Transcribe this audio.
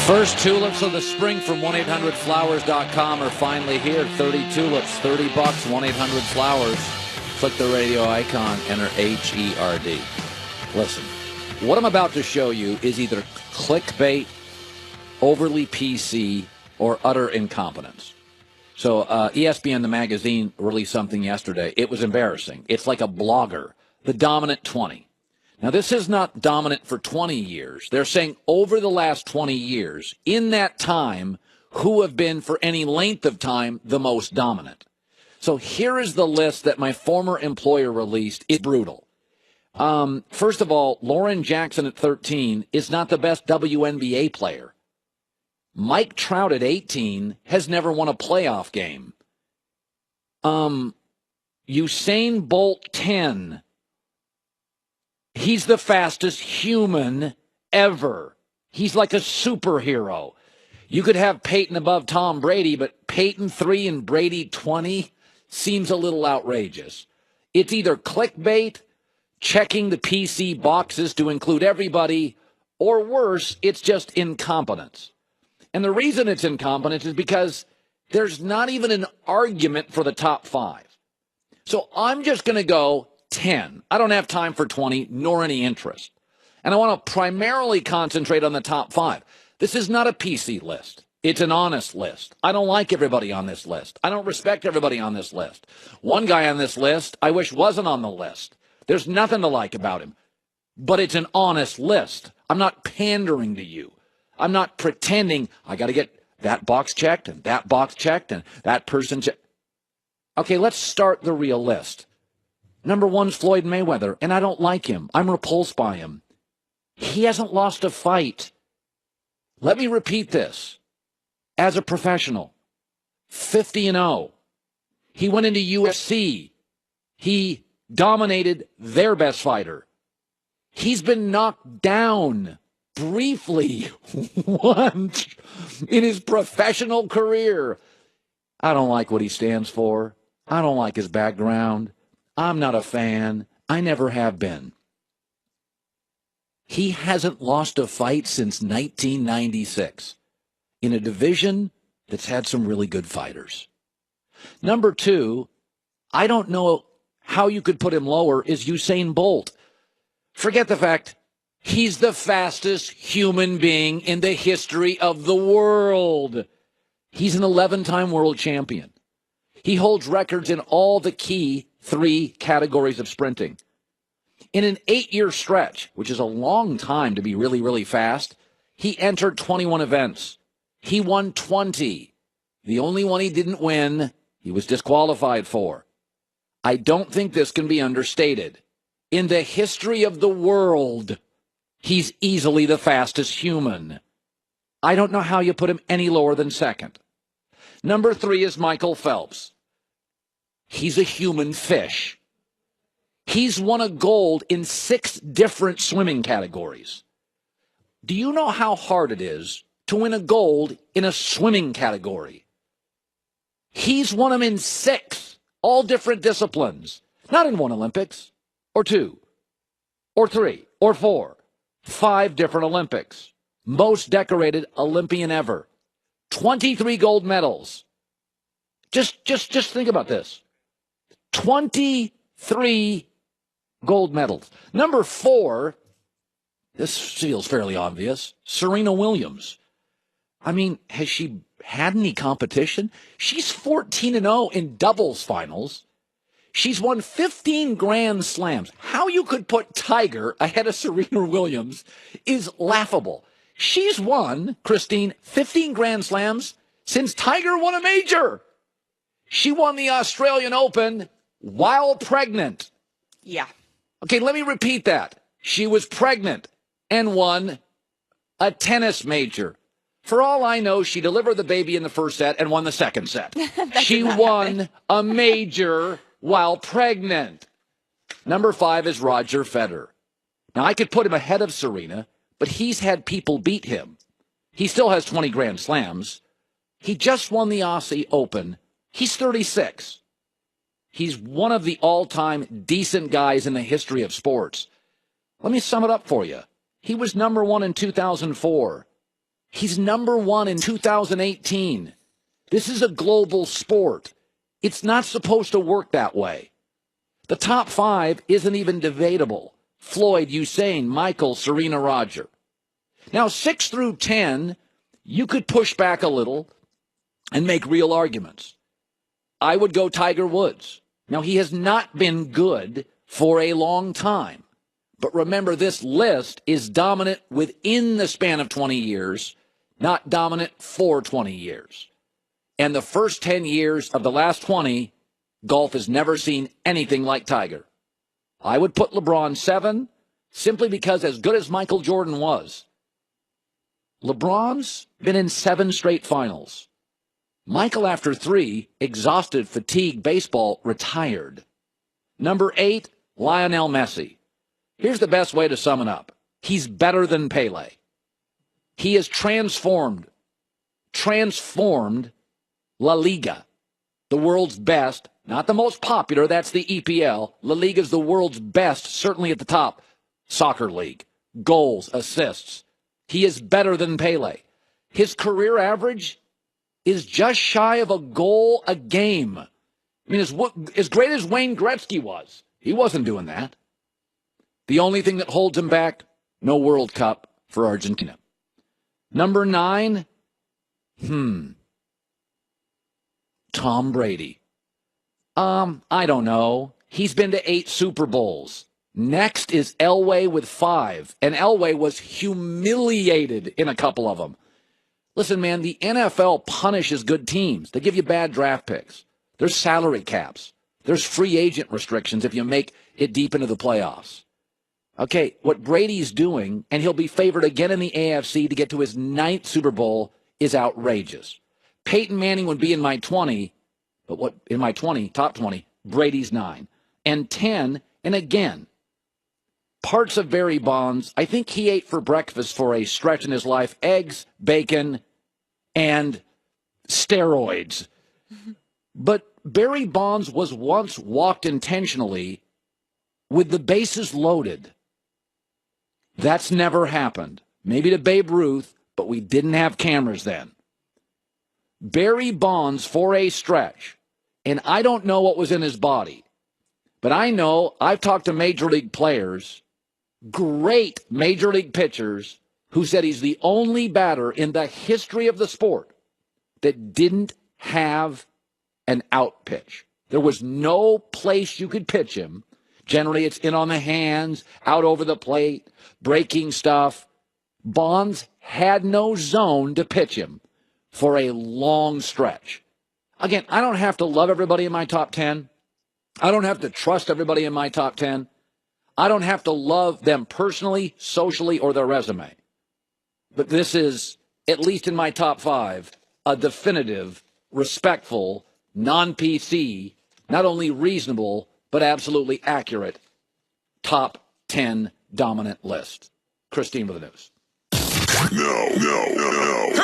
First tulips of the spring from 1-800-Flowers.com are finally here. 30 tulips, $30, 1-800-Flowers. Click the radio icon, enter HERD. Listen, what I'm about to show you is either clickbait, overly PC, or utter incompetence. So ESPN The Magazine released something yesterday. It was embarrassing. It's like a blogger, the dominant 20. Now, this is not dominant for 20 years. They're saying over the last 20 years, in that time, who have been for any length of time the most dominant. So here is the list that my former employer released. It's brutal. First of all, Lauren Jackson at 13 is not the best WNBA player. Mike Trout at 18 has never won a playoff game. Usain Bolt 10. He's the fastest human ever. He's like a superhero. You could have Peyton above Tom Brady, but Peyton 3 and Brady 20 seems a little outrageous. It's either clickbait, checking the PC boxes to include everybody, or worse, it's just incompetence. And the reason it's incompetence is because there's not even an argument for the top 5. So I'm just going to go 10. I don't have time for 20, nor any interest. And I want to primarily concentrate on the top 5. This is not a PC list. It's an honest list. I don't like everybody on this list. I don't respect everybody on this list. One guy on this list I wish wasn't on the list. There's nothing to like about him. But it's an honest list. I'm not pandering to you. I'm not pretending I got to get that box checked and that box checked and that person checked. Okay, let's start the real list. Number 1's Floyd Mayweather, and I don't like him. I'm repulsed by him. He hasn't lost a fight. Let me repeat this. As a professional, 50-0. He went into UFC. He dominated their best fighter. He's been knocked down briefly once in his professional career. I don't like what he stands for. I don't like his background. I'm not a fan. I never have been. He hasn't lost a fight since 1996 in a division that's had some really good fighters. Number 2, I don't know how you could put him lower, is Usain Bolt. Forget the fact he's the fastest human being in the history of the world. He's an 11-time world champion. He holds records in all the key 3 categories of sprinting. In an 8-year stretch, which is a long time to be really, really fast, he entered 21 events. He won 20. The only one he didn't win, he was disqualified for. I don't think this can be understated. In the history of the world, he's easily the fastest human. I don't know how you put him any lower than second. Number 3 is Michael Phelps. He's a human fish. He's won a gold in 6 different swimming categories. Do you know how hard it is to win a gold in a swimming category? He's won them in 6, all different disciplines. Not in 1 Olympics, or 2, or 3, or 4. 5 different Olympics. Most decorated Olympian ever. 23 gold medals. Just think about this. 23 gold medals. Number 4, this feels fairly obvious, Serena Williams. I mean, has she had any competition? She's 14-0 in doubles finals. She's won 15 Grand Slams. How you could put Tiger ahead of Serena Williams is laughable. She's won, Christine, 15 Grand Slams since Tiger won a major. She won the Australian Open while pregnant. Yeah. Okay, let me repeat that. She was pregnant and won a tennis major. For all I know, she delivered the baby in the first set and won the second set. She won a major while pregnant. Number 5 is Roger Federer. Now, I could put him ahead of Serena, but he's had people beat him. He still has 20 Grand Slams. He just won the Aussie Open. He's 36. He's one of the all-time decent guys in the history of sports. Let me sum it up for you. He was number one in 2004. He's number one in 2018. This is a global sport. It's not supposed to work that way. The top five isn't even debatable. Floyd, Usain, Michael, Serena, Roger. Now, 6 through 10, you could push back a little and make real arguments. I would go Tiger Woods. Now, he has not been good for a long time. But remember, this list is dominant within the span of 20 years, not dominant for 20 years. And the first 10 years of the last 20, golf has never seen anything like Tiger. I would put LeBron 7, simply because as good as Michael Jordan was, LeBron's been in 7 straight finals. Michael, after 3, exhausted, fatigued baseball, retired. Number 8, Lionel Messi. Here's the best way to sum it up. He's better than Pele. He has transformed La Liga, the world's best, not the most popular, that's the EPL. La Liga is the world's best, certainly at the top, soccer league. Goals, assists. He is better than Pele. His career average is just shy of a goal a game. I mean, as great as Wayne Gretzky was, he wasn't doing that. The only thing that holds him back, no World Cup for Argentina. Number 9, Tom Brady. I don't know. He's been to 8 Super Bowls. Next is Elway with 5, and Elway was humiliated in a couple of them. Listen, man, the NFL punishes good teams. They give you bad draft picks. There's salary caps. There's free agent restrictions if you make it deep into the playoffs. Okay, what Brady's doing, and he'll be favored again in the AFC to get to his 9th Super Bowl, is outrageous. Peyton Manning would be in my 20, but what in my 20, top 20, Brady's 9. And 10, and again, parts of Barry Bonds, I think he ate for breakfast for a stretch in his life, eggs, bacon, and steroids. But Barry Bonds was once walked intentionally with the bases loaded. That's never happened. Maybe to Babe Ruth, but we didn't have cameras then. Barry Bonds, for a stretch, and I don't know what was in his body, but I know I've talked to major league players, great major league pitchers, who said he's the only batter in the history of the sport that didn't have an out pitch. There was no place you could pitch him. Generally, it's in on the hands, out over the plate, breaking stuff. Bonds had no zone to pitch him for a long stretch. Again, I don't have to love everybody in my top 10. I don't have to trust everybody in my top 10. I don't have to love them personally, socially, or their resume. But this is, at least in my top 5, a definitive, respectful, non-PC, not only reasonable, but absolutely accurate top 10 dominant list. Christine with the news. No.